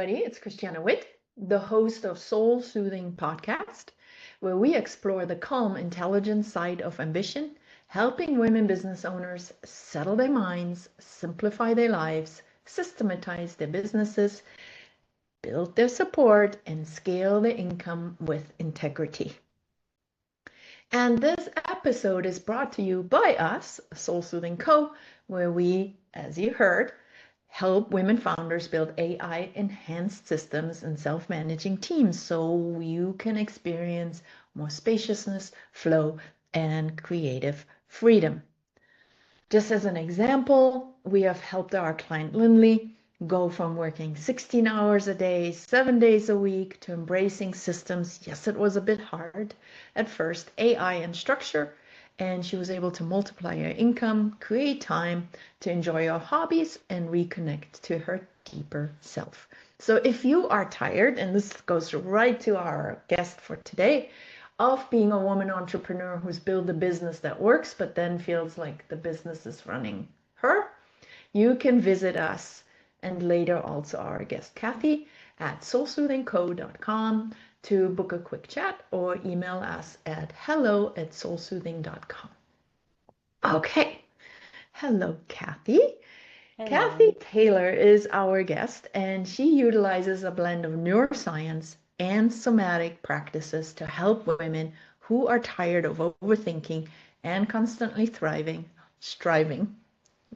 everybody. It's Christiana Witt, the host of Soul Soothing Podcast, where we explore the calm, intelligent side of ambition, helping women business owners settle their minds, simplify their lives, systematize their businesses, build their support, and scale their income with integrity. And this episode is brought to you by us, Soul Soothing Co., where we, as you heard, help women founders build AI-enhanced systems and self-managing teams so you can experience more spaciousness, flow, and creative freedom. Just as an example, we have helped our client Lindley go from working 16 hours a day, 7 days a week, to embracing systems. Yes, it was a bit hard at first, AI and structure, and she was able to multiply her income, create time to enjoy her hobbies, and reconnect to her deeper self. So if you are tired, and this goes right to our guest for today, of being a woman entrepreneur who's built a business that works, but then feels like the business is running her, you can visit us and later also our guest Kathy at soulsoothingco.com to book a quick chat or email us at hello@soulsoothing.com. Okay. Hello, Kathy. Hello. Kathy Taylor is our guest, and she utilizes a blend of neuroscience and somatic practices to help women who are tired of overthinking and constantly striving.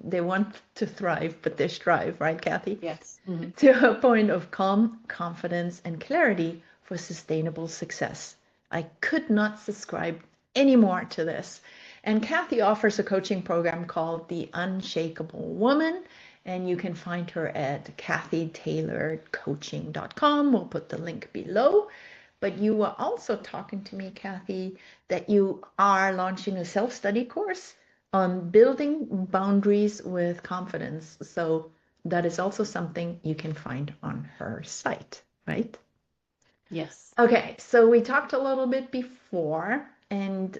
They want to thrive, but they strive, right, Kathy? Yes. To a point of calm, confidence, and clarity for sustainable success. I could not subscribe any more to this. And Kathy offers a coaching program called The Unshakable Woman, and you can find her at kathytaylorcoaching.com. We'll put the link below. But you were also talking to me, Kathy, that you are launching a self-study course on building boundaries with confidence. So that is also something you can find on her site, right? Yes. Okay, so we talked a little bit before, and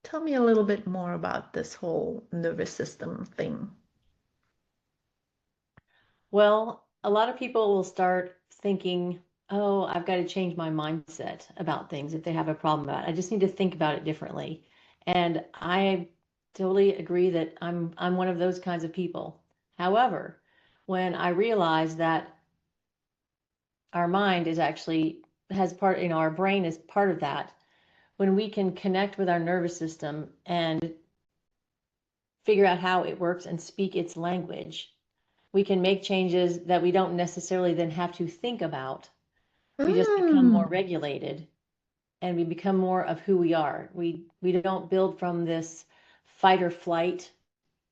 tell me a little bit more about this whole nervous system thing. Well, a lot of people will start thinking, oh, I've got to change my mindset about things if they have a problem about it. I just need to think about it differently. And I totally agree that I'm one of those kinds of people. However, when I realize that our mind is actually has part, our brain is part of that, when we can connect with our nervous system and figure out how it works and speak its language, we can make changes that we don't necessarily then have to think about. We just become more regulated and we become more of who we are. We don't build from this fight or flight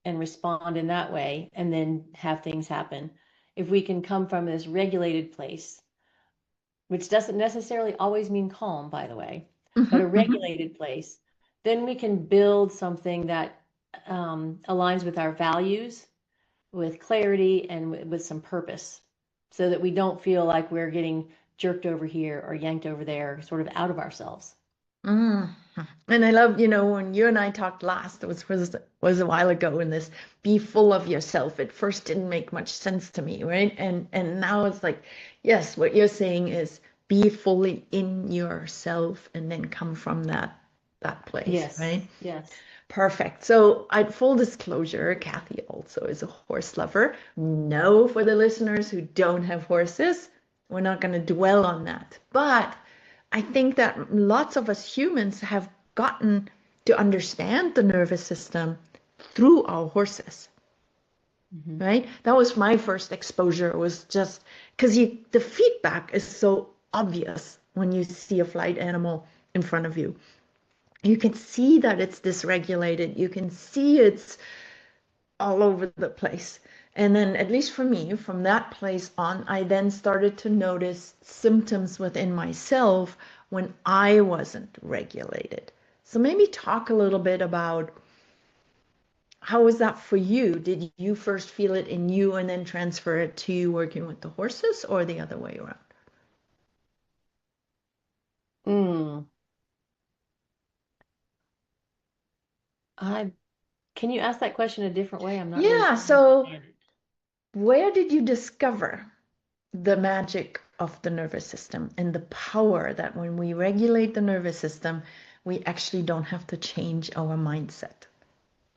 and respond in that way and then have things happen. If we can come from this regulated place, which doesn't necessarily always mean calm, by the way, but a regulated place, then we can build something that aligns with our values, with clarity, and with some purpose, so that we don't feel like we're getting jerked over here or yanked over there, sort of out of ourselves. And I love, when you and I talked last, it was a while ago, in this be full of yourself. At first didn't make much sense to me, right? And now it's like, yes, what you're saying is be fully in yourself and then come from that place, Yes. right? Yes. Perfect. So, full disclosure, Kathy also is a horse lover. No, for the listeners who don't have horses, we're not going to dwell on that. But I think that lots of us humans have gotten to understand the nervous system through our horses, right? That was my first exposure. It was just because the feedback is so obvious when you see a flight animal in front of you. You can see that it's dysregulated. You can see it's all over the place. And then, at least for me, from that place on, I then started to notice symptoms within myself when I wasn't regulated. So maybe talk a little bit about how was that for you? Did you first feel it in you and then transfer it to you working with the horses, or the other way around? Mm. I Can you ask that question a different way? I'm not really Yeah, sure I so understand it. where did you discover the magic of the nervous system and the power that when we regulate the nervous system, we actually don't have to change our mindset.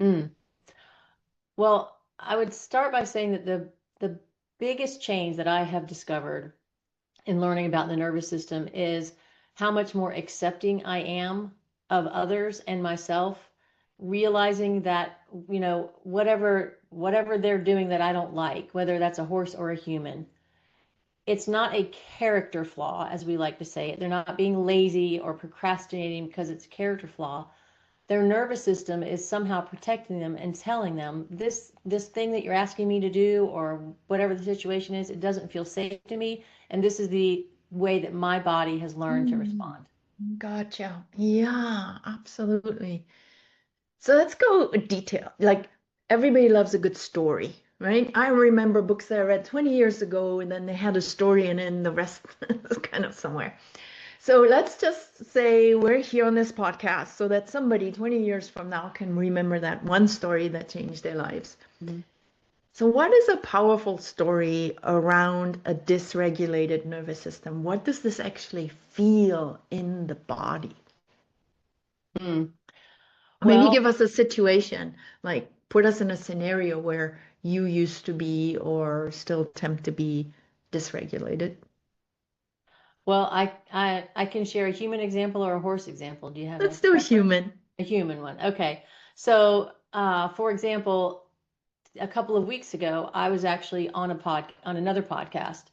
Mm. Well, I would start by saying that the biggest change that I have discovered in learning about the nervous system is how much more accepting I am of others and myself, realizing that, whatever they're doing that I don't like, whether that's a horse or a human, it's not a character flaw, as we like to say it. They're not being lazy or procrastinating because it's a character flaw. Their nervous system is somehow protecting them and telling them this thing that you're asking me to do, or whatever the situation is, it doesn't feel safe to me, and this is the way that my body has learned to Mm, respond. gotcha. Yeah, absolutely. So let's go detail. Like everybody loves a good story, right? I remember books that I read 20 years ago, and then they had a story, and then the rest is kind of somewhere. So let's just say we're here on this podcast so that somebody 20 years from now can remember that one story that changed their lives. Mhm. So, what is a powerful story around a dysregulated nervous system? What does this actually feel in the body? Mm. Maybe Well, give us a situation, like put us in a scenario where you used to be or still attempt to be dysregulated. I can share a human example or a horse example. Do you have a Let's do a preference? human. A human one. Okay. So, for example, a couple of weeks ago, I was actually on another podcast,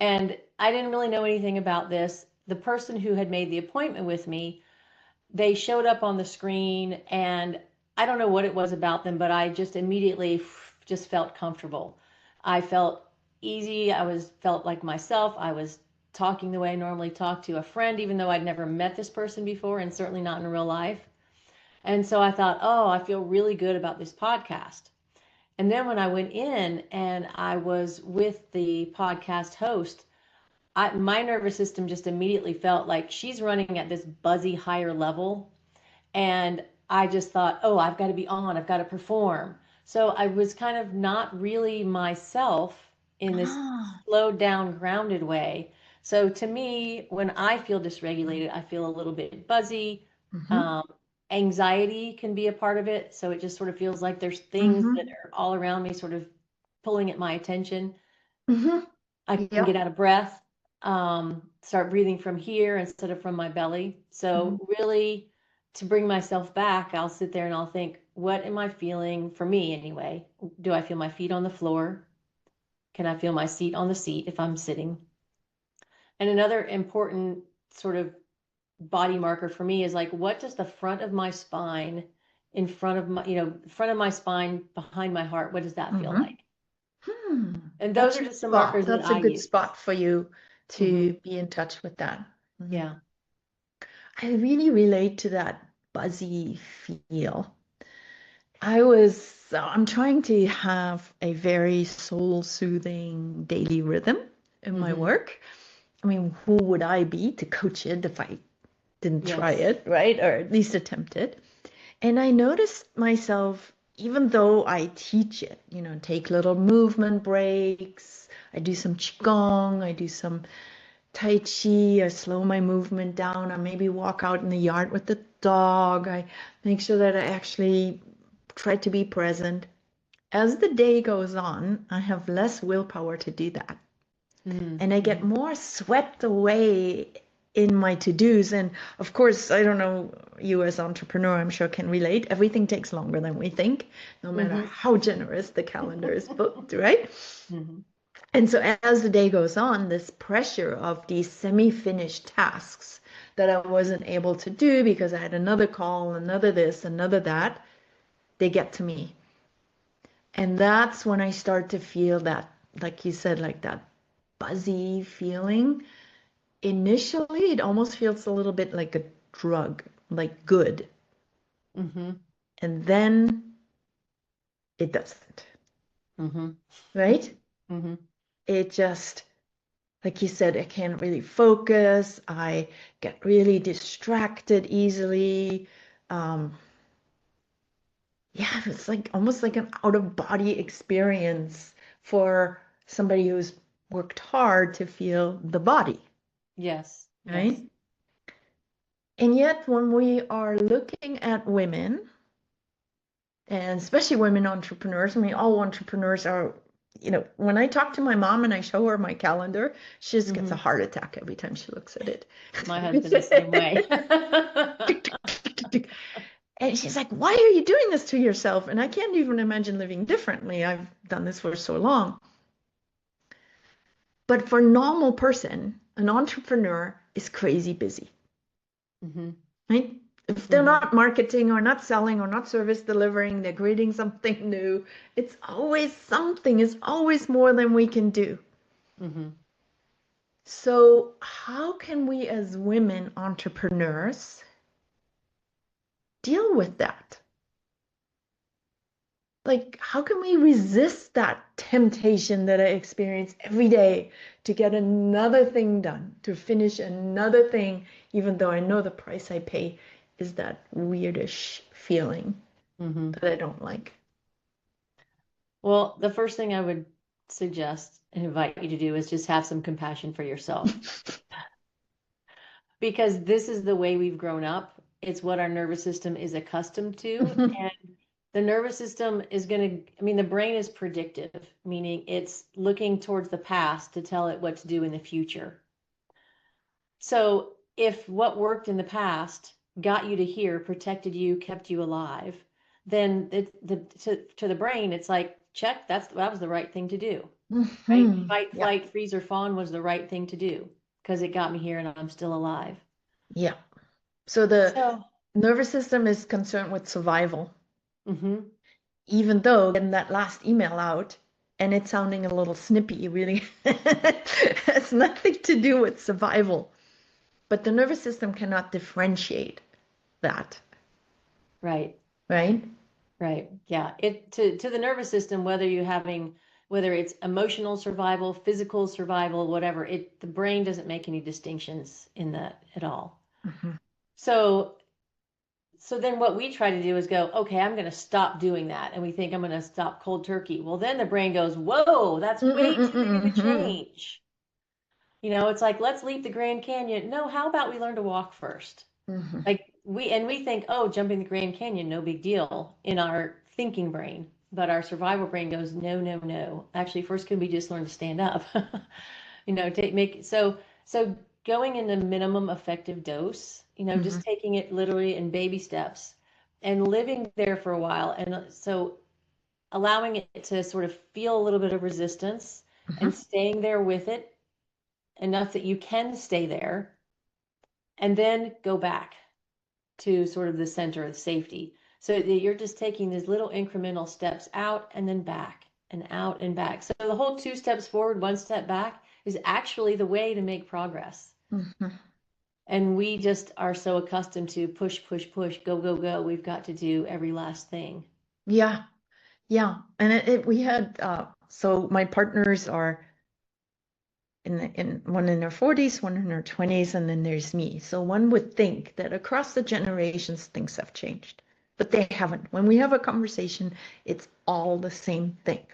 and I didn't really know anything about this. The person who had made the appointment with me, they showed up on the screen, and I don't know what it was about them, but I just immediately just felt comfortable. I felt easy. Felt like myself. I was talking the way I normally talk to a friend, even though I'd never met this person before, and certainly not in real life. And so I thought, oh, I feel really good about this podcast. And then when I went in and I was with the podcast host, my nervous system just immediately felt like she's running at this buzzy higher level. And I just thought, oh, I've got to be on, I've got to perform. So I was kind of not really myself in this Ah. slowed down, grounded way. So to me, when I feel dysregulated, I feel a little bit buzzy. Mm-hmm. Um, Anxiety can be a part of it. So it just sort of feels like there's things that Mm-hmm. are all around me, sort of pulling at my attention. Mm-hmm. I can get Yep. out of breath, start breathing from here instead of from my belly. So, really, to bring myself back, I'll sit there and I'll think, what am I feeling for me anyway? Do I feel my feet on the floor? Can I feel my seat on the seat if I'm sitting? And another important sort of body marker for me is like, what does the front of my spine in front of my, front of my spine behind my heart, what does that feel Mm-hmm. like? Hmm. And those That's are a just some spot. markers that That's a I good use. spot for you Hmm. to be in touch with that. Mhm. Yeah. I really relate to that buzzy feel. I'm trying to have a very soul-soothing daily rhythm in my Hmm. work. I mean, who would I be to coach it if I didn't try Yes. it, right? Or at least attempt it. And I noticed myself, even though I teach it, take little movement breaks, I do some qigong, I do some tai chi, I slow my movement down, I maybe walk out in the yard with the dog, I make sure that I actually try to be present. As the day goes on, I have less willpower to do that. And I get Mm-hmm. more swept away in my to-dos. And of course, I don't know, you as entrepreneur, I'm sure can relate. Everything takes longer than we think, no matter Mm-hmm. how generous the calendar is booked, right? Mm-hmm. And so as the day goes on, this pressure of these semi-finished tasks that I wasn't able to do because I had another call, another this, another that, they get to me. And that's when I start to feel that, like you said, like that buzzy feeling. Initially, it almost feels a little bit like a drug, like good. Mm-hmm. And then it doesn't, Mm-hmm. right? Mm-hmm. It just, like you said, I can't really focus. I get really distracted easily. Um, yeah, it's like almost like an out of body experience for somebody who's worked hard to feel the body, Yes. right? Yes. And yet, when we are looking at women, and especially women entrepreneurs, I mean, all entrepreneurs are, when I talk to my mom and I show her my calendar, she just gets a Hmm. heart attack every time she looks at it. My husband the same way. And she's like, why are you doing this to yourself? And I can't even imagine living differently. I've done this for so long. But for a normal person, an entrepreneur is crazy busy, Hmm. right? If they're Hmm. not marketing or not selling or not service delivering, they're creating something new. It's always something, it's always more than we can do. Hmm. So, how can we as women entrepreneurs deal with that? Like, how can we resist that temptation that I experience every day to get another thing done, to finish another thing, even though I know the price I pay is that weirdish feeling Hmm. that I don't like? Well, the first thing I would suggest and invite you to do is just have some compassion for yourself, because this is the way we've grown up. It's what our nervous system is accustomed to. And the nervous system is going to, I mean, the brain is predictive, meaning it's looking towards the past to tell it what to do in the future. So if what worked in the past got you to here, protected you, kept you alive, then to the brain, it's like, check, that was the right thing to do, right? Mhm. Fight, Yeah, flight, freeze, or fawn was the right thing to do because it got me here and I'm still alive. yeah. So the So, nervous system is concerned with survival, mm-hmm, even though getting that last email out and it sounding a little snippy really has nothing to do with survival. But the nervous system cannot differentiate that, right. right? Right. Yeah. It to the nervous system, whether it's emotional survival, physical survival, whatever, the brain doesn't make any distinctions in that at all. Mhm. So then what we try to do is go, okay, I'm going to stop doing that. And we think I'm going to stop cold turkey. Well, then the brain goes, whoa, that's way too big of a Mm-mm-mm-mm-mm. change. It's like, let's leave the Grand Canyon. No, how about we learn to walk first? Mhm. Like we think, oh, jumping the Grand Canyon, no big deal in our thinking brain. But our survival brain goes, no, no, no. Actually, first can we just learn to stand up? Take make so going in the minimum effective dose, Mhm. just taking it literally in baby steps and living there for a while. And so allowing it to sort of feel a little bit of resistance and Mhm. staying there with it enough that you can stay there and then go back to sort of the center of safety. So that you're just taking these little incremental steps out and then back and out and back. So the whole 2 steps forward, 1 step back is actually the way to make progress. Mhm. And we just are so accustomed to push, push, push, go, go, go. We've got to do every last thing. Yeah, yeah. And we had so my partners are in one in their 40s, one in their 20s, and then there's me. So one would think that across the generations things have changed, but they haven't. When we have a conversation, it's all the same thing.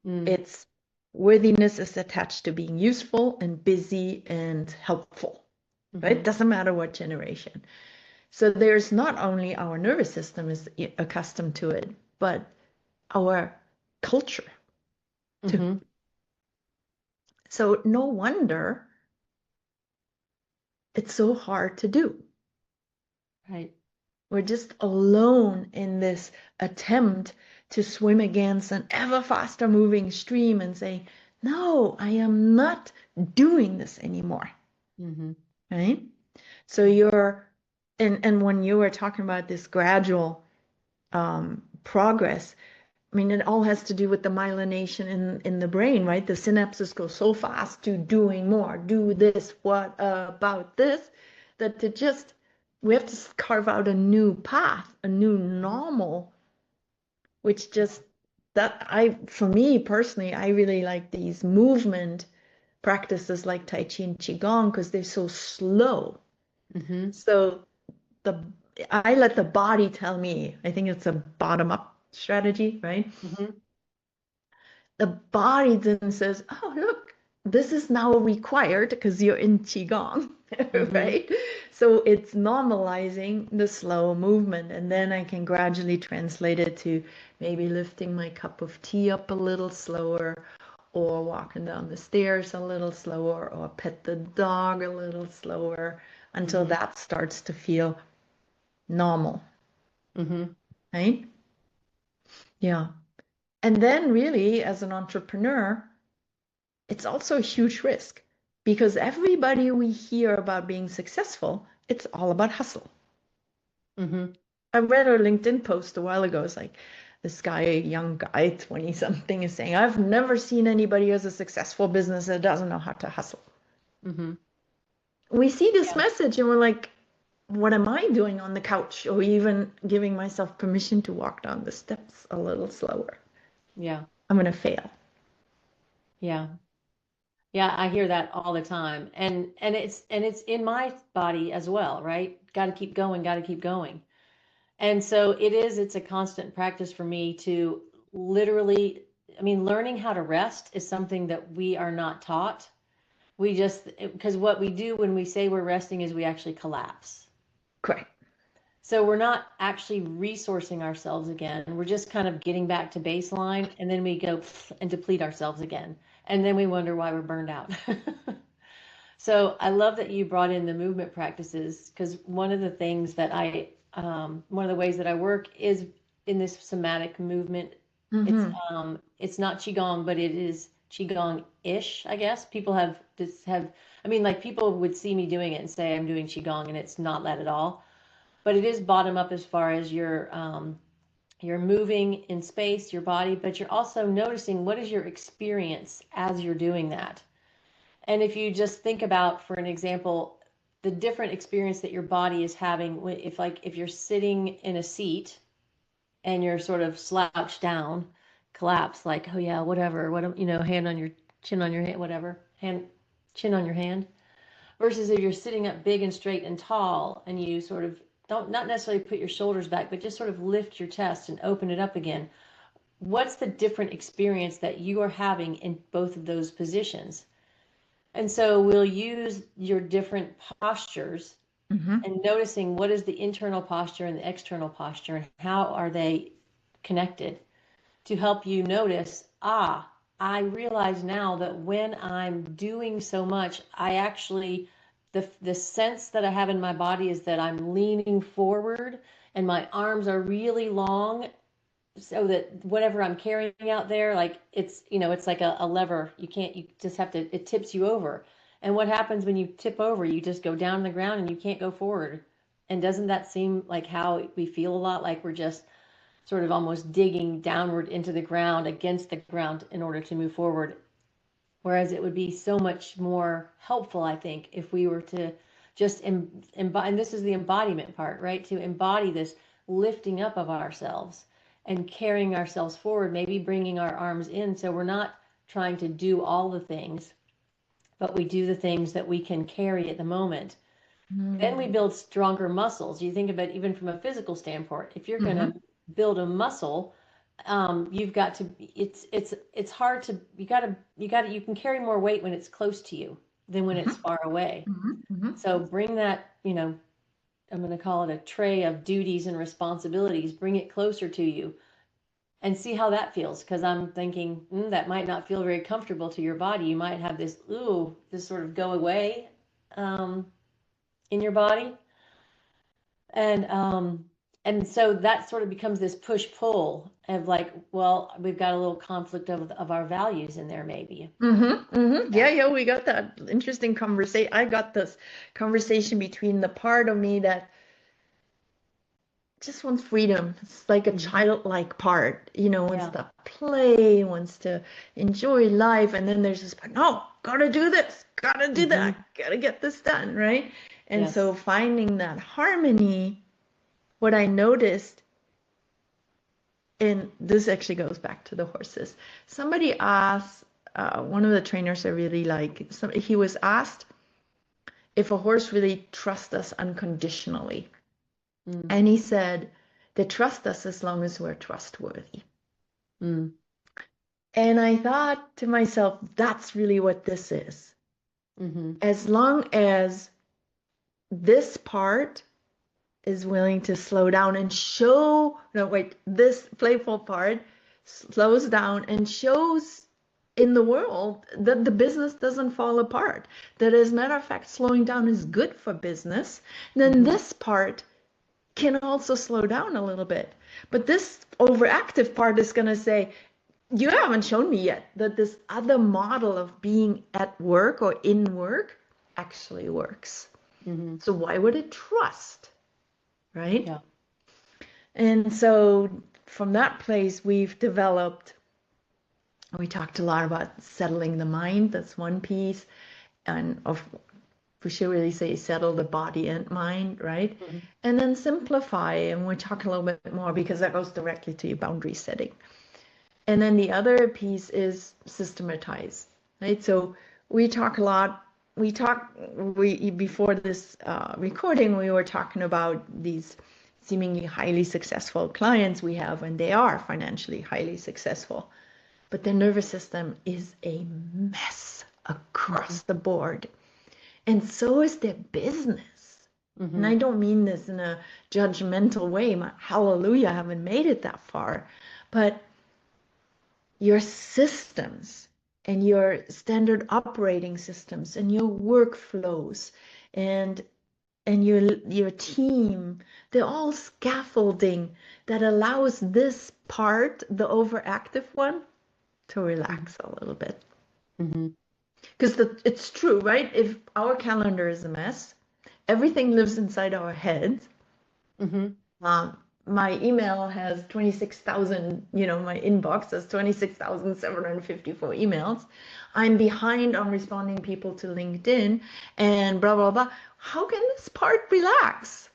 Mm, It's worthiness is attached to being useful and busy and helpful, right? hmm. Doesn't matter what generation. So there's not only our nervous system is accustomed to it, but our culture too. Hmm. So no wonder it's so hard to do. Right. We're just alone in this attempt to swim against an ever faster moving stream and say, no, I am not doing this anymore. Hmm. Right? So you're, and when you were talking about this gradual progress, I mean, it all has to do with the myelination in the brain, right? The synapses go so fast to doing more, do this, what about this, that to just, we have to carve out a new path, a new Hmm. normal, which just, for me personally, I really like these movement practices like Tai Chi and Qigong because they're so slow. Hmm. So the I let the body tell me. I think it's a bottom up strategy, right? Hmm. The body then says, "Oh, look, this is now required because you're in Qigong, Mm-hmm. right? So it's normalizing the slow movement. And then I can gradually translate it to maybe lifting my cup of tea up a little slower, or walking down the stairs a little slower, or pet the dog a little slower until Mm-hmm. that starts to feel normal, Mm-hmm. right? Yeah. And then, really, as an entrepreneur, it's also a huge risk because everybody we hear about being successful, it's all about hustle. Mm-hmm. I read a LinkedIn post a while ago. It's like this guy, a young guy, 20 something, is saying, I've never seen anybody who has a successful business that doesn't know how to hustle. Mm-hmm. We see this Yeah. message and we're like, what am I doing on the couch? Or even giving myself permission to walk down the steps a little slower. Yeah. I'm going to fail. Yeah. Yeah, I hear that all the time. And it's in my body as well, right? Got to keep going, got to keep going. And so it's a constant practice for me to literally, I mean, learning how to rest is something that we are not taught. We just, because what we do when we say we're resting is we actually collapse. Correct. So we're not actually resourcing ourselves again. We're just kind of getting back to baseline and then we go and deplete ourselves again. And then we wonder why we're burned out. So I love that you brought in the movement practices because one of the things that one of the ways that I work is in this somatic movement. Mm-hmm. It's not qigong, but it is qigong-ish, I guess. People I mean, like people would see me doing it and say I'm doing qigong, and it's not that at all. But it is bottom up as far as you're moving in space, your body, but you're also noticing what is your experience as you're doing that. And if you just think about, for an example, the different experience that your body is having, if you're sitting in a seat and you're sort of slouched down, collapse, like, oh yeah, whatever, hand on your chin on your hand, whatever, hand chin on your hand, versus if you're sitting up big and straight and tall and you sort of don't not necessarily put your shoulders back, but just sort of lift your chest and open it up again. What's the different experience that you are having in both of those positions? And so we'll use your different postures Mm-hmm. and noticing what is the internal posture and the external posture and how are they connected to help you notice, I realize now that when I'm doing so much, I actually, the sense that I have in my body is that I'm leaning forward and my arms are really long so that whatever I'm carrying out there, like it's like a lever. You just have to, it tips you over. And what happens when you tip over? You just go down on the ground and you can't go forward. And doesn't that seem like how we feel a lot? Like we're just sort of almost digging downward into the ground, against the ground in order to move forward. Whereas it would be so much more helpful, I think, if we were to just embody, and this is the embodiment part, right? To embody this lifting up of ourselves and carrying ourselves forward, maybe bringing our arms in. So we're not trying to do all the things, but we do the things that we can carry at the moment. Then we build stronger muscles. You think about it even from a physical standpoint. If you're going Mm-hmm. to build a muscle, you've got to. It's hard to. You can carry more weight when it's close to you than when it's far away. Mm-hmm. Mm-hmm. So bring that. I'm going to call it a tray of duties and responsibilities. Bring it closer to you and see how that feels. Because I'm thinking that might not feel very comfortable to your body. You might have this sort of go away um, in your body. And so that sort of becomes this push pull of like, well, we've got a little conflict of our values in there, maybe. Mm-hmm. Mm-hmm. Yeah. Yeah, yeah, we got that interesting conversation. I got this conversation between the part of me that just wants freedom. It's like a Hmm. childlike part, wants Yeah. to play, wants to enjoy life. And then there's this part, no, gotta do this, gotta do Hmm. that, gotta get this done, right? And Yes. so finding that harmony, what I noticed, and this actually goes back to the horses. Somebody asked, one of the trainers I really like, he was asked if a horse really trusts us unconditionally. Mm. And he said, they trust us as long as we're trustworthy. Mm. And I thought to myself, that's really what this is. As long as this part is willing to slow down and show, no, wait, this playful part slows down and shows in the world that the business doesn't fall apart. That, as a matter of fact, slowing down is good for business. Then this part can also slow down a little bit. But this overactive part is going to say, you haven't shown me yet that this other model of being at work or in work actually works. So why would it trust? Right? Yeah. And so from that place, we talked a lot about settling the mind. That's one piece. And we should really say settle the body and mind, right? And then simplify. And we'll talk a little bit more because that goes directly to your boundary setting. And then the other piece is systematize, right? So we talk a lot. Before this recording, we were talking about these seemingly highly successful clients we have, and they are financially highly successful, but their nervous system is a mess across the board. And so is their business. And I don't mean this in a judgmental way. Hallelujah, I haven't made it that far. But your systems and your standard operating systems and your workflows and your team, they're all scaffolding that allows this part, the overactive one, to relax a little bit. Because it's true, right? If our calendar is a mess, everything lives inside our heads. My email has 26,000, my inbox has 26,754 emails. I'm behind on responding people to LinkedIn and blah, blah, blah. How can this part relax?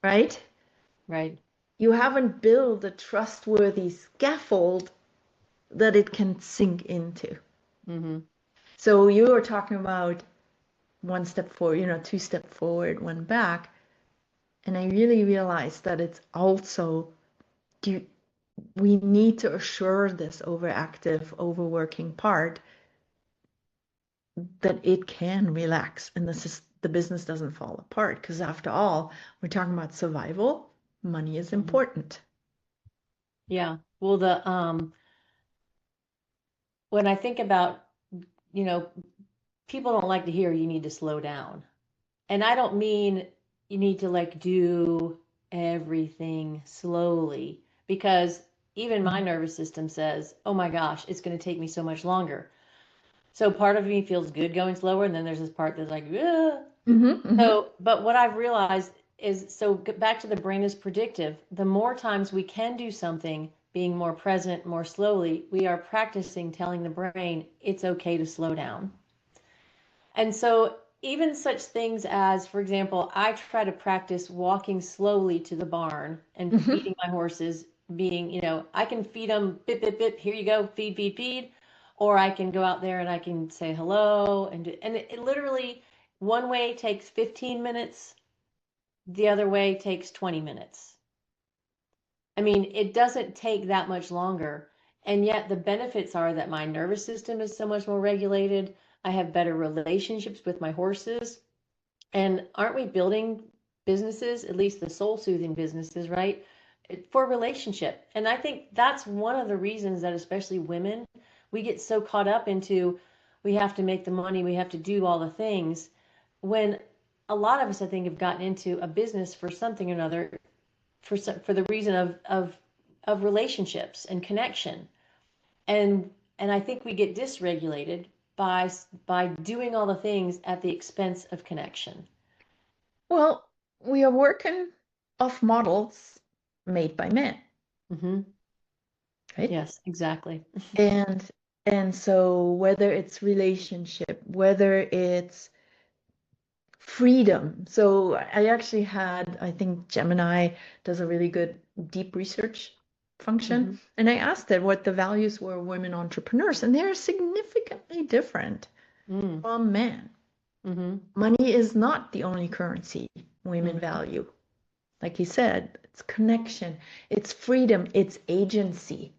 Right? Right. You haven't built a trustworthy scaffold that it can sink into. So you were talking about one step forward, two step forward, one back. And I really realized that it's also, we need to assure this overactive, overworking part that it can relax and the business doesn't fall apart. Because after all, we're talking about survival. Money is important. Yeah. Well, when I think about, people don't like to hear you need to slow down. And I don't mean you need to like do everything slowly, because even my nervous system says, oh my gosh, it's going to take me so much longer. So part of me feels good going slower. And then there's this part that's like, ugh. So, but what I've realized is, so back to the brain is predictive. The more times we can do something, being more present, more slowly, we are practicing telling the brain it's okay to slow down. And so even such things as, for example, I try to practice walking slowly to the barn and feeding my horses, being, I can feed them, bip, bip, bip, here you go, feed, feed, feed. Or I can go out there and I can say hello. And it literally, one way takes 15 minutes, the other way takes 20 minutes. I mean, it doesn't take that much longer. And yet the benefits are that my nervous system is so much more regulated. I have better relationships with my horses. And aren't we building businesses, at least the soul soothing businesses, right? For relationship. And I think that's one of the reasons that especially women, we get so caught up into, we have to make the money, we have to do all the things, when a lot of us, I think, have gotten into a business for something or another, for the reason of relationships and connection. And I think we get dysregulated by doing all the things at the expense of connection. Well, we are working off models made by men. Right? Yes, exactly. And so whether it's relationship, whether it's freedom. So I think Gemini does a really good deep research function. And I asked it what the values were of women entrepreneurs, and they're significantly different from men. Money is not the only currency women value. Like you said, it's connection, it's freedom, it's agency.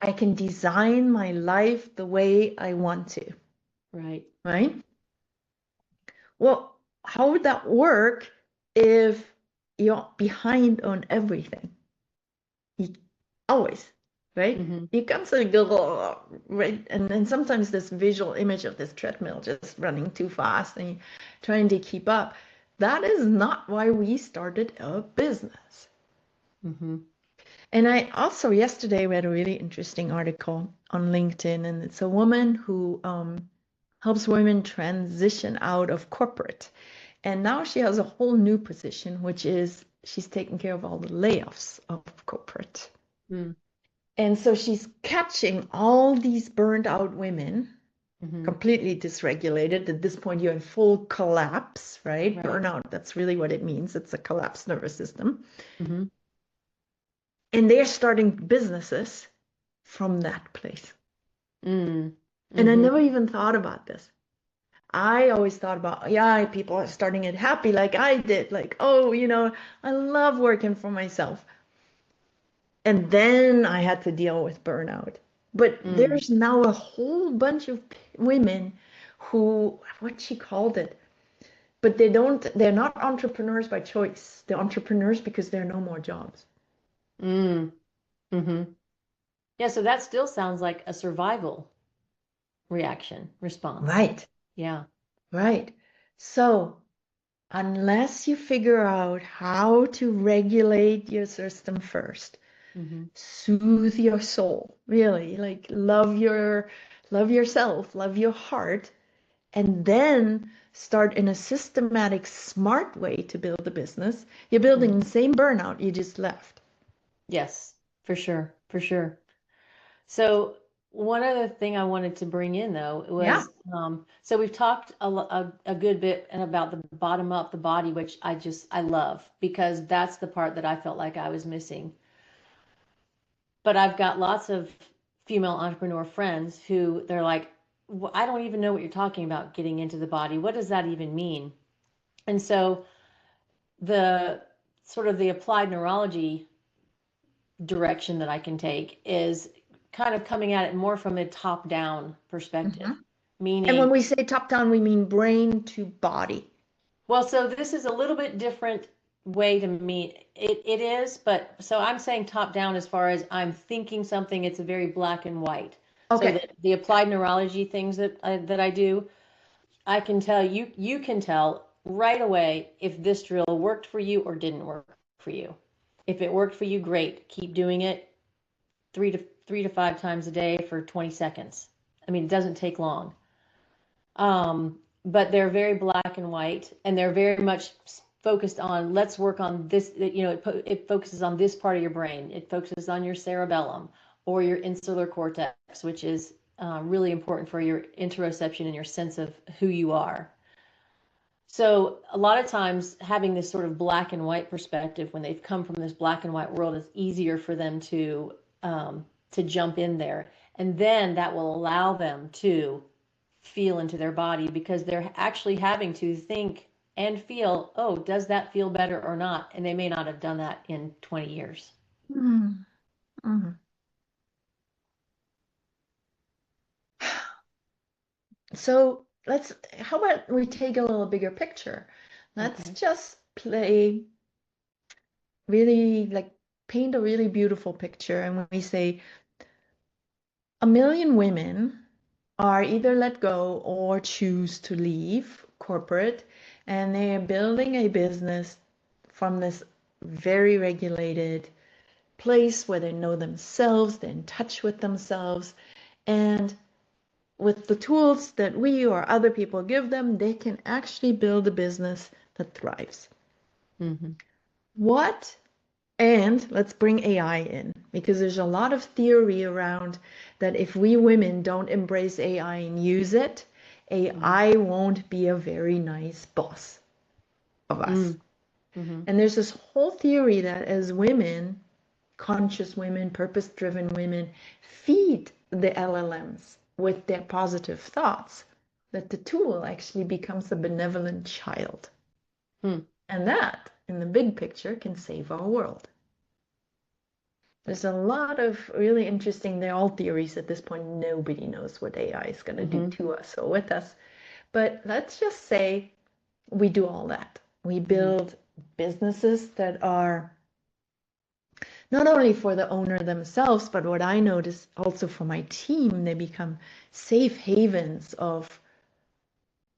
I can design my life the way I want to, Right. right? Well, how would that work if you're behind on everything? You always, right? Mm-hmm. You constantly go, "Oh," right? And then sometimes this visual image of this treadmill just running too fast and trying to keep up. That is not why we started a business. Mm-hmm. And I also yesterday read a really interesting article on LinkedIn, and it's a woman who helps women transition out of corporate. And now she has a whole new position, which is she's taking care of all the layoffs of corporate. Mm. And so she's catching all these burned out women, Mm-hmm. completely dysregulated. At this point, you're in full collapse, right? Right. Burnout, that's really what it means. It's a collapsed nervous system. Mm-hmm. And they're starting businesses from that place. Mm. And I Mm-hmm. never even thought about this. I always thought about, yeah, people are starting it happy like I did. Like, oh, I love working for myself. And then I had to deal with burnout. But Mm. there's now a whole bunch of women who, what she called it, but they're not entrepreneurs by choice. They're entrepreneurs because there are no more jobs. Mm. Mm-hmm. Yeah, so that still sounds like a survival reaction, response. Right, Yeah. right. So unless you figure out how to regulate your system first, Mm-hmm. soothe your soul, really, like love yourself, love your heart, and then start in a systematic, smart way to build a business, you're building the same burnout you just left. Yes, for sure, for sure. So one other thing I wanted to bring in though Yeah. was, so we've talked a good bit about the bottom up, the body, which I love because that's the part that I felt like I was missing. But I've got lots of female entrepreneur friends who they're like, I don't even know what you're talking about getting into the body. What does that even mean? And so the sort of the applied neurology direction that I can take is kind of coming at it more from a top down perspective, Mhm. And when meaning, we say top down, we mean brain to body. well, so this is a little bit different way to meet it is, but so I'm saying top down as far as I'm thinking something, it's a very black and white. So Okay. the applied neurology things that I do, I can tell you, you can tell right away if this drill worked for you or didn't work for you. If it worked for you, great, keep doing it three to five times a day for 20 seconds. I mean, it doesn't take long. But they're very black and white, and they're very much focused on let's work on this. It focuses on this part of your brain. It focuses on your cerebellum or your insular cortex, which is really important for your interoception and your sense of who you are. So a lot of times having this sort of black and white perspective when they've come from this black and white world is easier for them to jump in there. And then that will allow them to feel into their body because they're actually having to think and feel, oh, does that feel better or not? And they may not have done that in 20 years. Mhm. Mhm. So how about we take a little bigger picture? Let's Okay. just play really like paint a really beautiful picture. And when we say 1 million women are either let go or choose to leave corporate, and they are building a business from this very regulated place where they know themselves, they're in touch with themselves, and with the tools that we or other people give them, they can actually build a business that thrives. Mm-hmm. What And let's bring AI in because there's a lot of theory around that if we women don't embrace AI and use it, Mm-hmm. AI won't be a very nice boss of us. Mm-hmm. And there's this whole theory that as women, conscious women, purpose-driven women, feed the LLMs with their positive thoughts, that the tool actually becomes a benevolent child. Mm-hmm. And that, in the big picture, can save our world. There's a lot of really interesting, they're all theories at this point. Nobody knows what AI is going to do Mm-hmm. to us or with us. But let's just say we do all that. We Mm-hmm. build businesses that are not only for the owner themselves, but what I notice also for my team, they become safe havens of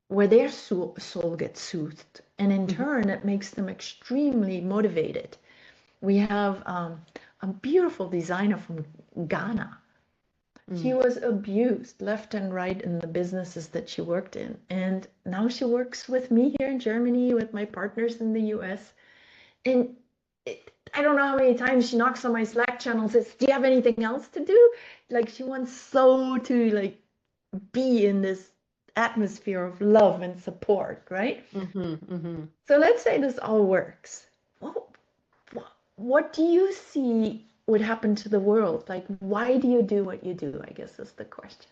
where their soul gets soothed. And in Mm-hmm. turn, it makes them extremely motivated. We have a beautiful designer from Ghana. She Mm. was abused left and right in the businesses that she worked in. And now she works with me here in Germany, with my partners in the US. And I don't know how many times she knocks on my Slack channel and says, "Do you have anything else to do?" Like she wants so to like be in this atmosphere of love and support, right? Mm-hmm. Mm-hmm. So let's say this all works. Well, what do you see would happen to the world? Like, why do you do what you do? I guess is the question.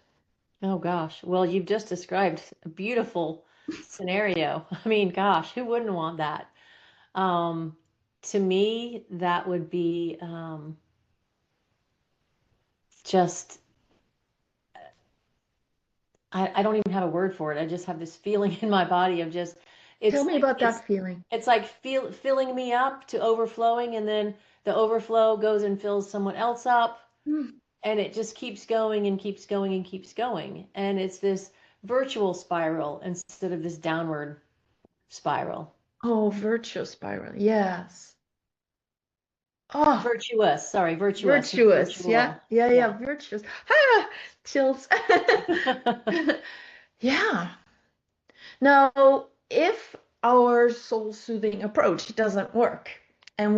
Oh gosh. Well, you've just described a beautiful scenario. I mean, gosh, who wouldn't want that? Um, to me, that would be just I don't even have a word for it. I just have this feeling in my body of just Tell it's me like about that feeling. it's like filling me up to overflowing, and then the overflow goes and fills someone else up, Hmm. and it just keeps going and keeps going and keeps going. And it's this virtual spiral instead of this downward spiral. Oh, virtual spiral. Yes. Oh, Virtuous, sorry, virtuous, not virtuous. Yeah, virtual. yeah, yeah. Yeah. Virtuous. Ah, chills. Yeah. Now, if our soul soothing approach doesn't work and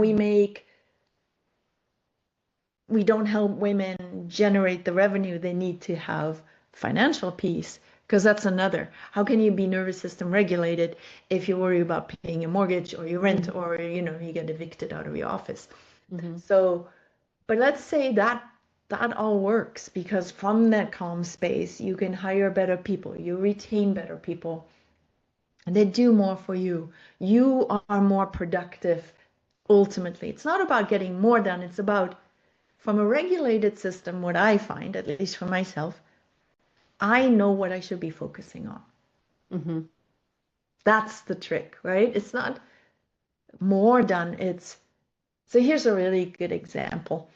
we don't help women generate the revenue they need to have financial peace, because that's another. How can you be nervous system regulated if you worry about paying your mortgage or your rent Hmm. or you get evicted out of your office? Hmm. So, but let's say that all works because from that calm space, you can hire better people, you retain better people, and they do more for you. You are more productive ultimately. It's not about getting more done, it's about from a regulated system, what I find, at least for myself, I know what I should be focusing on. Hmm. That's the trick, right? It's not more done. So here's a really good example.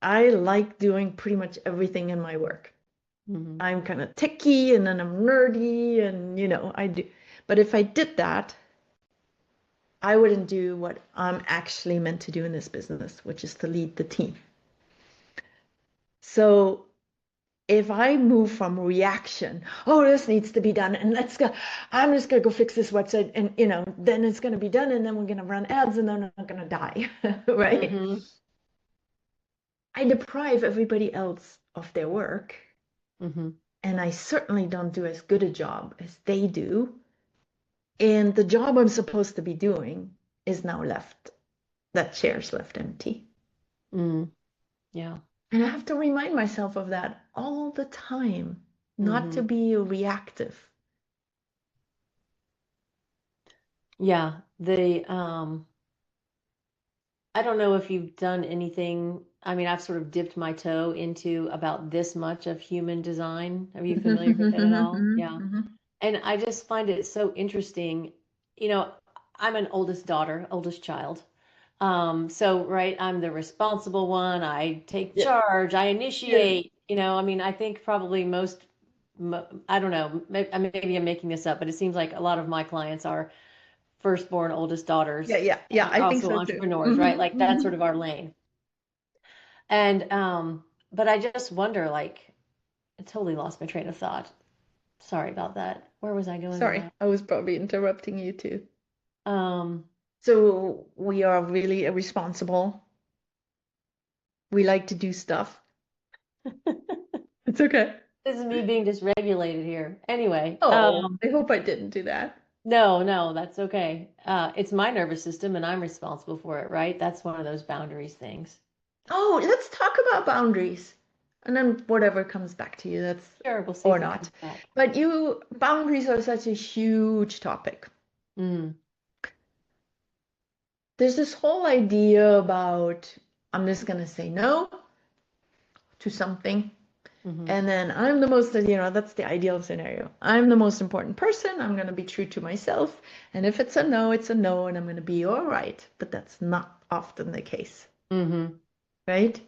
I like doing pretty much everything in my work. Hmm. I'm kind of techy and then I'm nerdy and I do. But if I did that, I wouldn't do what I'm actually meant to do in this business, which is to lead the team. So if I move from reaction, oh, this needs to be done, and let's go, I'm just gonna go fix this website, and then it's gonna be done, and then we're gonna run ads, and then I'm not gonna die, right? Hmm. I deprive everybody else of their work, Hmm. and I certainly don't do as good a job as they do. And the job I'm supposed to be doing is now left, that chair's left empty. Mm. Yeah. And I have to remind myself of that all the time, not to Hmm. be reactive. Yeah. I don't know if you've done anything. I mean, I've sort of dipped my toe into about this much of human design. Are you familiar with it at all? Yeah. And I just find it so interesting. You know, I'm an oldest daughter, oldest child. So, right, I'm the responsible one. I take Yeah, charge, I yeah, initiate. I mean, I think probably I don't know, maybe I'm making this up, but it seems like a lot of my clients are firstborn, oldest yeah, daughters, yeah, yeah. and I think also so too. entrepreneurs, right? Like that's sort Mhm. of our lane. And but I just wonder, like, I totally lost my train of thought. Sorry about that. Where was I going with Sorry, that? I was probably interrupting you too. Um, So we are really responsible. We like to do stuff. It's okay. this is me being dysregulated here. Anyway, Oh, I hope I didn't do that. no, no, that's okay. It's my nervous system and I'm responsible for it, right? That's one of those boundaries things. Oh, let's talk about boundaries. And then whatever comes back to you, that's Sure, we'll see or if it not. comes back. But boundaries are such a huge topic. Mm, There's this whole idea about I'm just going to say no to something. Mm-hmm. And then I'm the most, that's the ideal scenario. I'm the most important person. I'm going to be true to myself. And if it's a no, it's a no, and I'm going to be all right. But that's not often the case, Mm-hmm. right?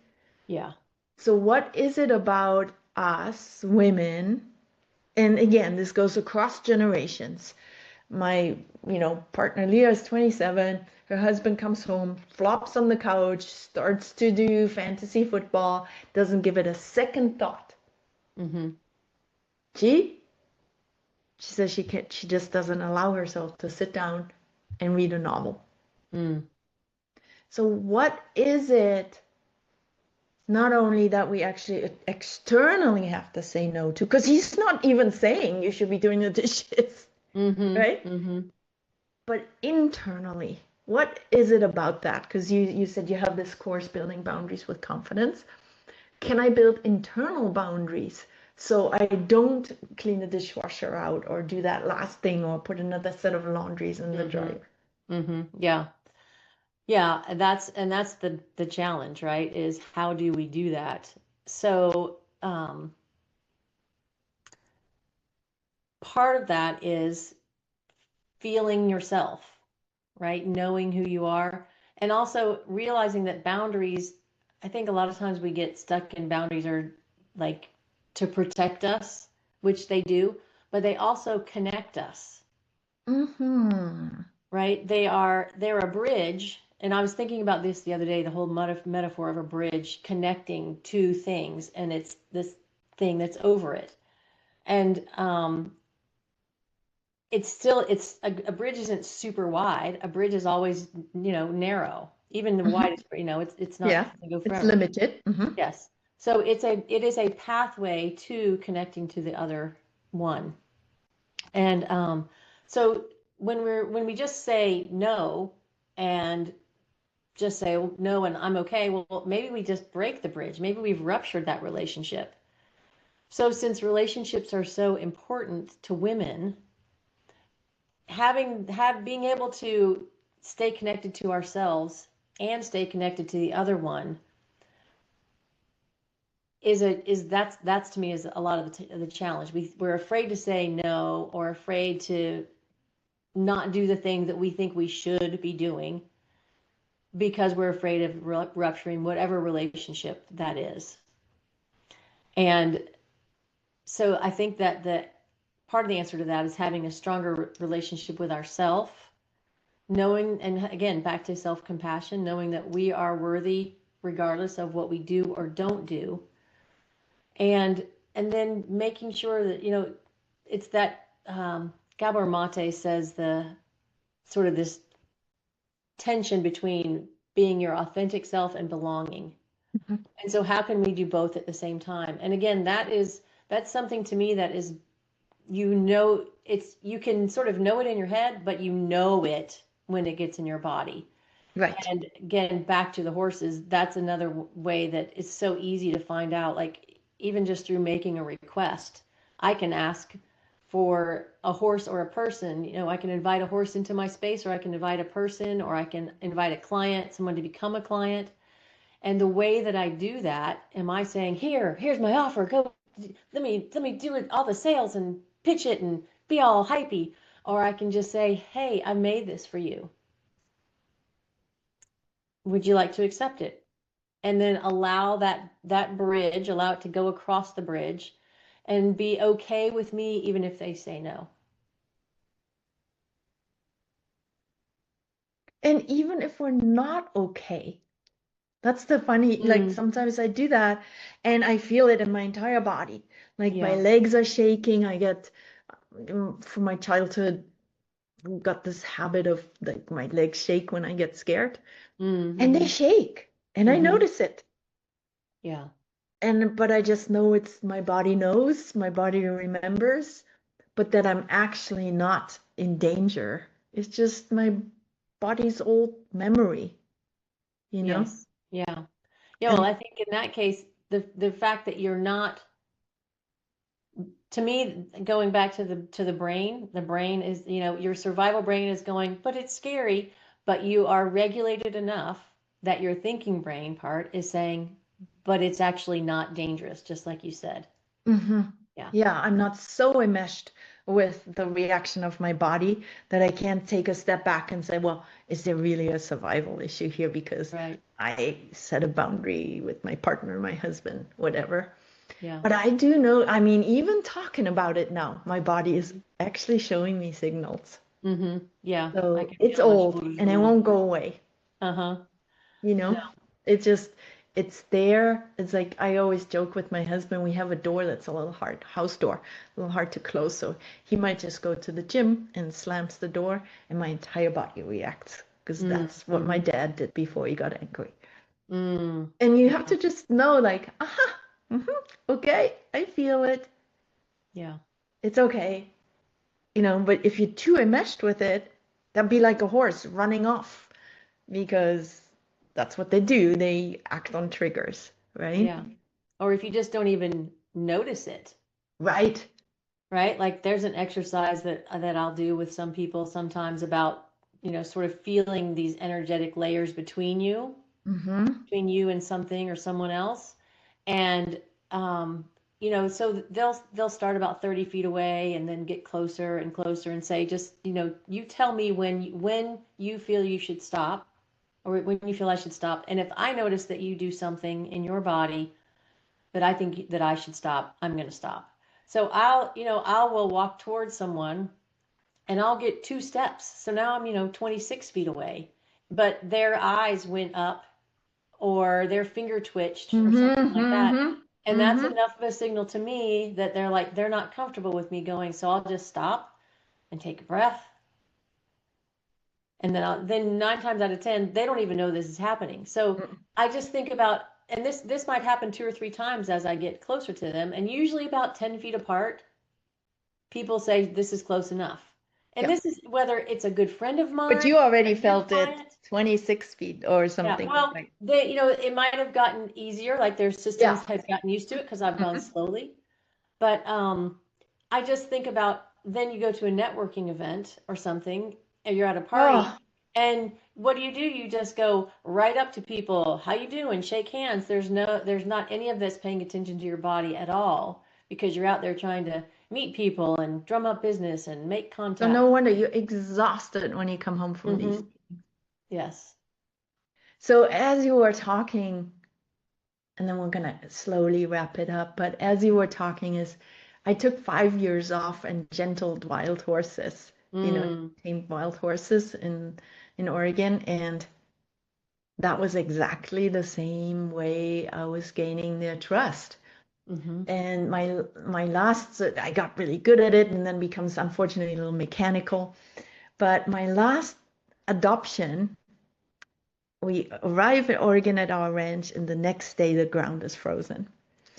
Yeah. So, what is it about us women? And again, this goes across generations. My, partner Leah is 27. Her husband comes home, flops on the couch, starts to do fantasy football, doesn't give it a second thought. Mm-hmm. She She says she just doesn't allow herself to sit down and read a novel. Mm. So what is it not only that we actually externally have to say no to, because he's not even saying you should be doing the dishes, Mm-hmm. right? Mm-hmm. But internally, what is it about that? Because you said you have this course, Building Boundaries with Confidence. Can I build internal boundaries so I don't clean the dishwasher out or do that last thing or put another set of laundries in the Mm-hmm. dryer? Mm-hmm. Yeah. Yeah, and that's the challenge, right? Is how do we do that? So, part of that is feeling yourself, right? Knowing who you are, and also realizing that boundaries, I think a lot of times we get stuck in boundaries are like to protect us, which they do, but they also connect us, Mm-hmm. right? They're a bridge. And I was thinking about this the other day, the whole metaphor of a bridge connecting two things, and it's this thing that's over it. And it's still it's a bridge isn't super wide. A bridge is always, narrow. Even the Mm-hmm. widest, it's not Yeah, going to go it's forever. limited. Mm-hmm. Yes. So it is a pathway to connecting to the other one. And so when we just say no and just say, well, no, and I'm okay, well, maybe we just break the bridge. Maybe we've ruptured that relationship. So since relationships are so important to women, being able to stay connected to ourselves and stay connected to the other one that's to me is a lot of the challenge. We're afraid to say no, or afraid to not do the thing that we think we should be doing because we're afraid of rupturing whatever relationship that is. And so I think that the part of the answer to that is having a stronger relationship with ourself, knowing, and again, back to self-compassion, knowing that we are worthy regardless of what we do or don't do. And then making sure that, it's that Gabor Mate says the sort of this tension between being your authentic self and belonging. Mm-hmm. And so how can we do both at the same time? And again, that's something to me that is, you can sort of know it in your head, but you know it when it gets in your body. Right. And again, back to the horses, that's another way that it's so easy to find out, like even just through making a request. I can ask for a horse or a person. I can invite a horse into my space, or I can invite a person, or I can invite a client, someone to become a client. And the way that I do that, am I saying, here's my offer, go, let me do it, all the sales and pitch it and be all hypey. Or I can just say, hey, I made this for you. Would you like to accept it? And then allow that bridge, allow it to go across the bridge, and be okay with me even if they say no. And even if we're not okay, that's the funny, like Mm, sometimes I do that and I feel it in my entire body. Like my yeah. legs are shaking. I get, from my childhood, got this habit of like my legs shake when I get scared and they Mm-hmm. shake and I Mm-hmm. notice it. Yeah. But I just know it's my body knows, my body remembers, but that I'm actually not in danger. It's just my body's old memory, you know? Yes. Yeah. Yeah. Well, And I think in that case, the fact that you're not, to me, going back to the brain, the brain is, your survival brain is going, but it's scary, but you are regulated enough that your thinking brain part is saying, but it's actually not dangerous, just like you said. Hmm. Yeah. Yeah, I'm not so enmeshed with the reaction of my body that I can't take a step back and say, well, is there really a survival issue here because Right. I set a boundary with my partner, my husband, whatever. Yeah. But I do know, I mean, even talking about it now, my body is actually showing me signals. Yeah. I So can it's feel my old shoulders and it really. won't go away, Uh-huh. you No. know? It just, it's there. It's like I always joke with my husband, we have a door that's a little hard, house door, a little hard to close. So he might just go to the gym and slams the door, and my entire body reacts because that's what my Mm-hmm. dad did before he got angry. Mm. And you have Yeah. to just know, like, aha, okay, I feel it. Yeah. It's okay. But if you're too enmeshed with it, that'd be like a horse running off because that's what they do. They act on triggers, right? Yeah. Or if you just don't even notice it, Right. right? Like there's an exercise that I'll do with some people sometimes about, sort of feeling these energetic layers Mm-hmm. between you and something or someone else. And um, so they'll start about 30 feet away and then get closer and closer and say, just, you tell me when you feel you should stop or when you feel I should stop. And if I notice that you do something in your body that I think that I should stop, I'm going to stop. So I will walk towards someone and I'll get 2 steps. So now I'm, 26 feet away, but their eyes went up or their finger twitched or something Mm-hmm. like that. Mm-hmm. And that's Mm-hmm. enough of a signal to me that they're not comfortable with me going. So I'll just stop and take a breath. And then 9 times out of 10, they don't even know this is happening. So I just think about, and this might happen 2 or 3 times as I get closer to them. And usually about 10 feet apart, people say this is close enough. And Yeah. this is whether it's a good friend of But mine, you already a new felt it client. 26 feet or Yeah, something well, like. it might have gotten easier, like their Yeah. systems have gotten used to it because I've gone Mhm. slowly. But I just think about then you go to a networking event or something, and you're at a party, Oh, and what do? You just go right up to people, how you doing? Shake hands. There's not any of this paying attention to your body at all because you're out there trying to meet people and drum up business and make so no contact. wonder you're exhausted when you come home from these. Mm-hmm. Yes. So as you were talking, and then we're gonna slowly wrap it up, but as you were talking is I took 5 years off and gentled wild horses, Mm. tamed wild horses in Oregon, and that was exactly the same way I was gaining their trust. Mm-hmm. And my last, I got really good at it, and then becomes unfortunately a little mechanical. But my last adoption, we arrive in Oregon at our ranch, and the next day the ground is frozen.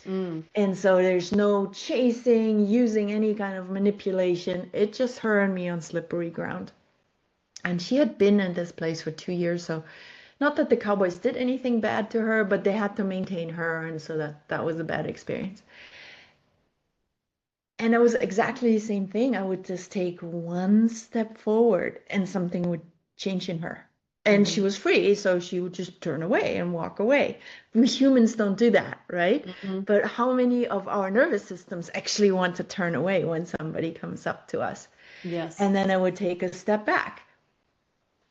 Mm. And so there's no chasing, using any kind of manipulation. It just her and me on slippery ground. And she had been in this place for 2 years, so not that the cowboys did anything bad to her, but they had to maintain her, and so that was a bad experience. And it was exactly the same thing. I would just take one step forward and something would change in her. And Mm-hmm. she was free, so she would just turn away and walk away. We humans don't do that, right? Mm-hmm. But how many of our nervous systems actually want to turn away when somebody comes up to us? Yes. And then I would take a step back.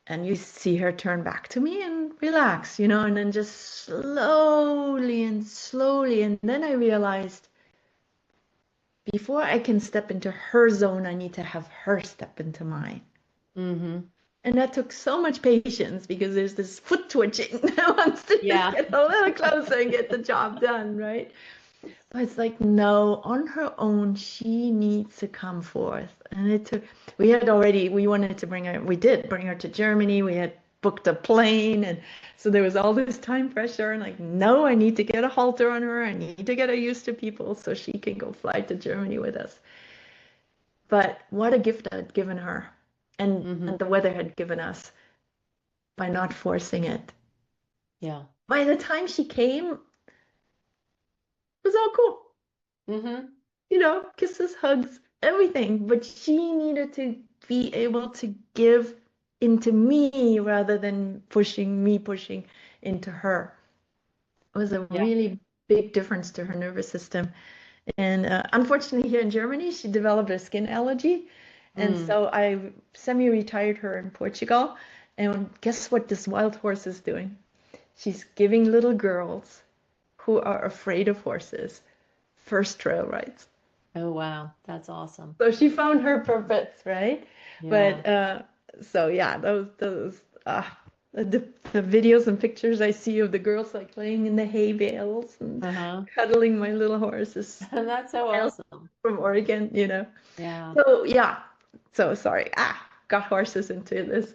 And you see her turn back to me and relax, and then just slowly and slowly. And then I realized before I can step into her zone, I need to have her step into mine. Mm-hmm. And that took so much patience because there's this foot twitching that wants to just Yeah. get a little closer and get the job done, right? But it's like, no, on her own, she needs to come forth. And it took, we wanted to bring her, we did bring her to Germany. We had booked a plane. And so there was all this time pressure. And like, no, I need to get a halter on her. I need to get her used to people so she can go fly to Germany with us. But what a gift I'd given her Mm-hmm. and the weather had given us by not forcing it. Yeah. By the time she came, it was all cool. Mm-hmm. Kisses, hugs, everything. But she needed to be able to give into me rather than pushing me, pushing into her. It was a Yeah. really big difference to her nervous system. And unfortunately, here in Germany, she developed a skin allergy. And Mm. so I semi-retired her in Portugal. And guess what this wild horse is doing? She's giving little girls who are afraid of horses first trail rides. Oh, wow. That's awesome. So she found her purpose, right? Yeah. But so yeah, those the videos and pictures I see of the girls like laying in the hay bales and Uh-huh. cuddling my little horses That's so wild awesome. from Oregon, you know. Yeah. So yeah, so sorry. Got horses into this.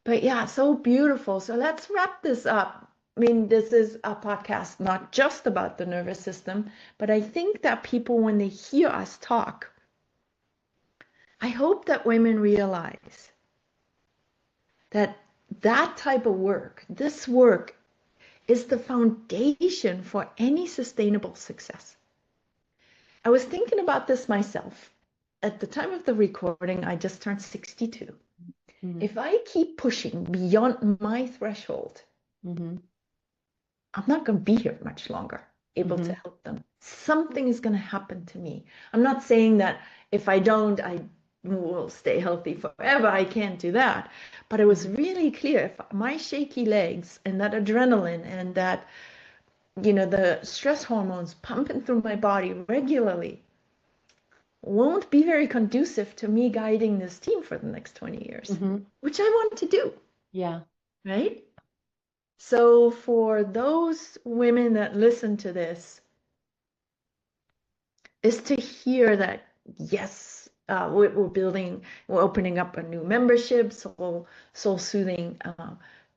But yeah, so beautiful. So let's wrap this up. I mean, this is a podcast not just about the nervous system, but I think that people, when they hear us talk, I hope that women realize that that type of work, this work, is the foundation for any sustainable success. I was thinking about this myself. At the time of the recording, I just turned 62. Hmm. If I keep pushing beyond my threshold, Hmm. I'm not going to be here much longer, able to Hmm. help them. Something is going to happen to me. I'm not saying that if I don't, I will stay healthy forever. I can't do that. But it was Hmm. really clear if my shaky legs and that adrenaline and that, the stress hormones pumping through my body regularly won't be very conducive to me guiding this team for the next 20 years, Hmm. which I want to do, Yeah. right? So for those women that listen to this, is to hear that, yes, we're opening up a new membership, soul soothing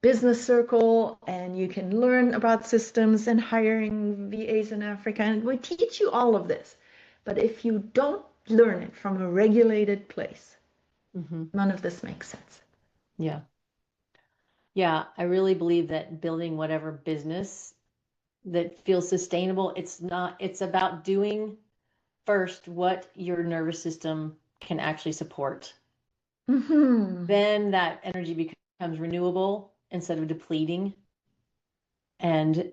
business circle, and you can learn about systems and hiring VAs in Africa. And we teach you all of this. But if you don't learn it from a regulated place, Hmm. none of this makes sense. Yeah. Yeah. I really believe that building whatever business that feels sustainable, it's about doing first what your nervous system can actually support. Hmm. Then that energy becomes renewable instead of depleting, and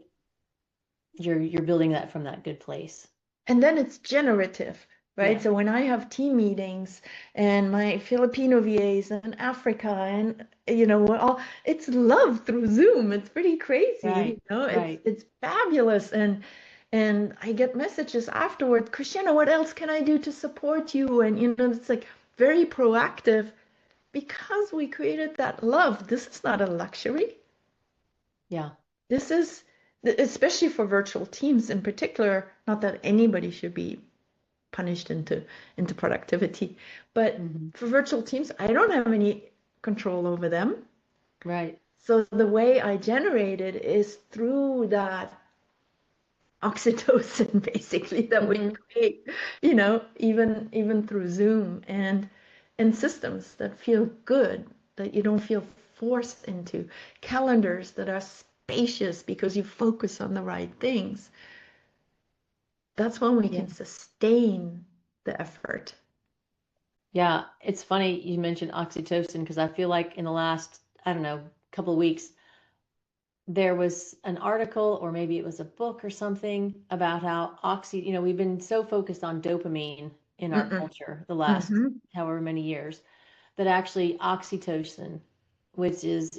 you're building that from that good place. And then it's generative, right? Yeah. So when I have team meetings and my Filipino VAs in Africa and it's love through Zoom. It's pretty crazy, Right. It's Right. it's fabulous. And I get messages afterward, Christiana, what else can I do to support you? And it's like very proactive because we created that love. This is not a luxury. Yeah. This is especially for virtual teams in particular, not that anybody should be punished into productivity. But Hmm. for virtual teams, I don't have any control over them. Right. So the way I generate it is through that oxytocin basically that we Hmm. create, even through Zoom and systems that feel good, that you don't feel forced into, calendars that are spacious because you focus on the right things. That's when we Yeah. can sustain the effort. Yeah. It's funny you mentioned oxytocin because I feel like in the last, I don't know, couple of weeks, there was an article or maybe it was a book or something about how we've been so focused on dopamine in our Mm-mm. culture the last Mm-hmm. however many years that actually oxytocin, which is,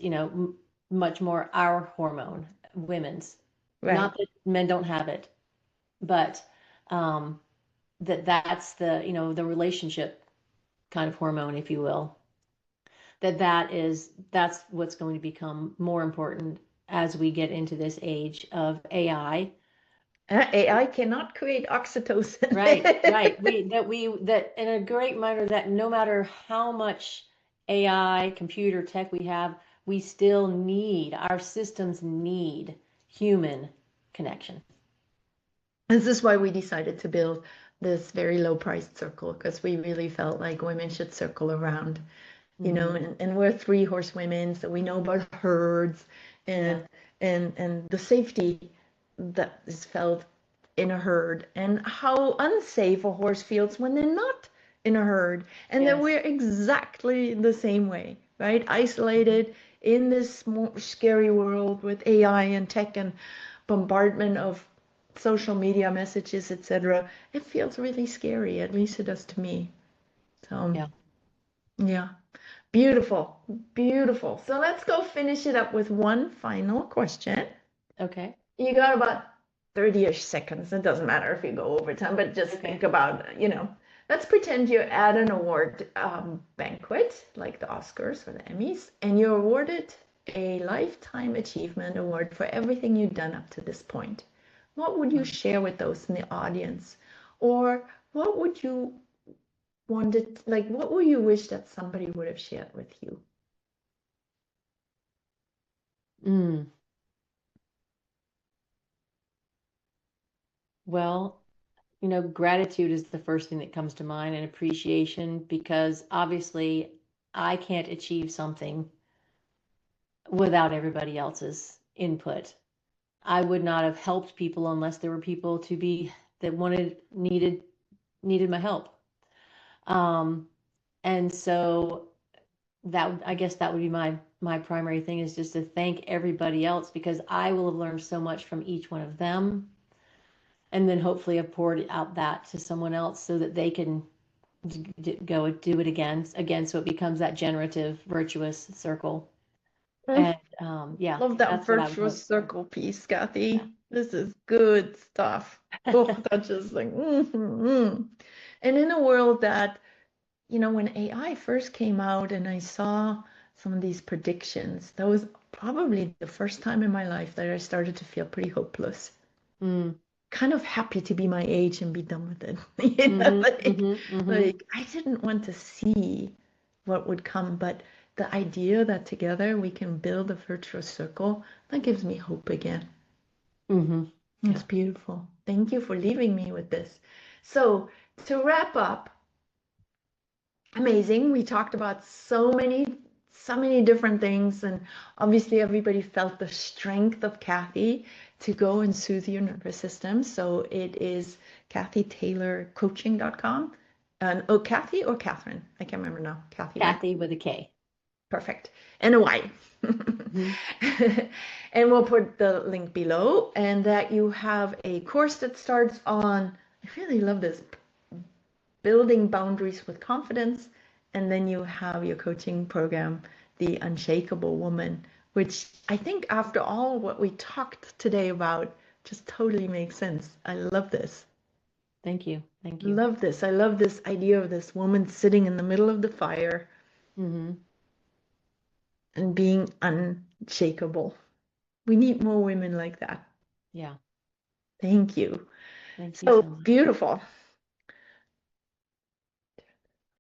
much more our hormone, women's, Right. not that men don't have it, but um, that's the, the relationship kind of hormone, if you will, that's what's going to become more important as we get into this age of AI. AI cannot create oxytocin. Right, right. That in a great manner that no matter how much AI, computer tech we have, we still need, our systems need human connection. This is why we decided to build this very low priced circle because we really felt like women should circle around, Hmm. and we're three horse women, so we know about herds Yeah. and the safety that is felt in a herd and how unsafe a horse feels when they're not in a herd. And that Yes. we're exactly the same way, right? Isolated in this more scary world with AI and tech and bombardment of social media messages, etc., it feels really scary. At least it does to me. So, Yeah. yeah, beautiful, beautiful. So let's go finish it up with one final question. Okay. You got about 30-ish seconds. It doesn't matter if you go over time, but just think Okay. about, let's pretend you're at an award banquet like the Oscars or the Emmys, and you're awarded a Lifetime Achievement Award for everything you've done up to this point. What would you share with those in the audience? Or what would you wanted, like, what would you wish that somebody would have shared with you? Mm. Well, gratitude is the first thing that comes to mind, and appreciation, because obviously I can't achieve something without everybody else's input. I would not have helped people unless there were people that needed my help. Um, and so I guess that would be my primary thing, is just to thank everybody else, because I will have learned so much from each one of them, and then hopefully have poured out that to someone else so that they can go and do it again, so it becomes that generative, virtuous circle. Mm, And yeah, love that that's what I would virtuous hope for. circle piece, Yeah. Kathy. This is good stuff. Oh, that's just like, And in a world that, when AI first came out and I saw some of these predictions, that was probably the first time in my life that I started to feel pretty hopeless. Mm. Kind of happy to be my age and be done with it. Mm-hmm. Like, Mm-hmm. Mm-hmm. like I didn't want to see what would come, but the idea that together we can build a virtuous circle, that gives me hope again. Mm-hmm. It's Yeah. beautiful. Thank you for leaving me with this. So, to wrap up, amazing. We talked about so many different things, and obviously everybody felt the strength of Kathy to go and soothe your nervous system. So it is kathytaylorcoaching.com. And oh, Kathy or Catherine? I can't remember now. Kathy, right? Kathy with a K. Perfect. And a Y. Mm-hmm. And we'll put the link below, and that you have a course that starts on, I really love this, building boundaries with confidence. And then you have your coaching program, The Unshakable Woman, which I think after all what we talked today about just totally makes sense. I love this. Thank you. Thank you. Love this. I love this idea of this woman sitting in the middle of the fire Mm-hmm. and being unshakable. We need more women like that. Yeah. Thank you. Thank you So so much. beautiful.